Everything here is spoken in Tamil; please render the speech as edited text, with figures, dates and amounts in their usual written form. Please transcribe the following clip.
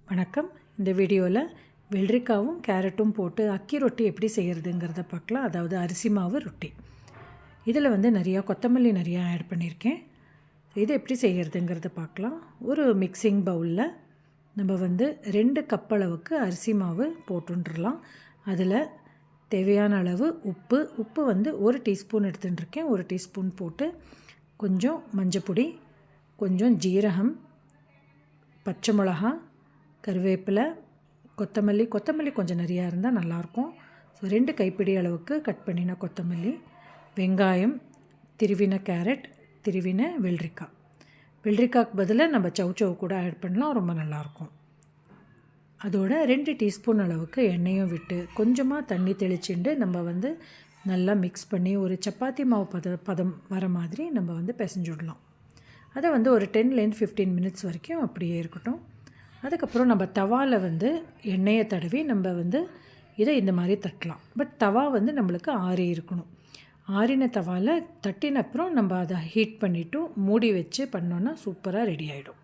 வணக்கம். இந்த வீடியோவில் வெள்ளரிக்காவும் கேரட்டும் போட்டு அக்கி ரொட்டி எப்படி செய்கிறதுங்கிறத பார்க்கலாம். அதாவது அரிசி மாவு ரொட்டி. இதில் நிறையா கொத்தமல்லி நிறையா ஆட் பண்ணியிருக்கேன். இது எப்படி செய்கிறதுங்கிறத பார்க்கலாம். ஒரு மிக்சிங் பவுலில் நம்ம 2 கப் அளவுக்கு அரிசி மாவு போட்டுன்றலாம். அதில் தேவையான அளவு உப்பு 1 டீஸ்பூன் எடுத்துட்டுருக்கேன். 1 டீஸ்பூன் போட்டு கொஞ்சம் மஞ்சப்பொடி, கொஞ்சம் ஜீரகம், பச்சை மிளகா, கருவேப்பிலை, கொத்தமல்லி கொஞ்சம் நிறையா இருந்தால் நல்லாயிருக்கும். ஸோ 2 கைப்பிடி அளவுக்கு கட் பண்ணின கொத்தமல்லி, வெங்காயம், திருவின கேரட், திருவின வெள்ளரிக்காய்க்கு பதிலாக நம்ம சவுச்சவு கூட ஆட் பண்ணலாம், ரொம்ப நல்லாயிருக்கும். அதோட 2 டீஸ்பூன் அளவுக்கு எண்ணெயும் விட்டு கொஞ்சமாக தண்ணி தெளிச்சுட்டு நம்ம நல்லா மிக்ஸ் பண்ணி ஒரு சப்பாத்தி மாவு பதம் வர மாதிரி நம்ம பிசைஞ்சுடலாம். அதை ஒரு 10 to 15 மினிட்ஸ் வரைக்கும் அப்படியே இருக்கட்டும். அதுக்கப்புறம் நம்ம தவாவில் எண்ணெயை தடவி நம்ம இதை இந்த மாதிரி தட்டலாம். பட் தவா நம்மளுக்கு ஆறி இருக்கணும். ஆறின தவாவில் தட்டின அப்புறம் நம்ம அதை ஹீட் பண்ணிவிட்டு மூடி வச்சு பண்ணோன்னா சூப்பராக ரெடி ஆகிடும்.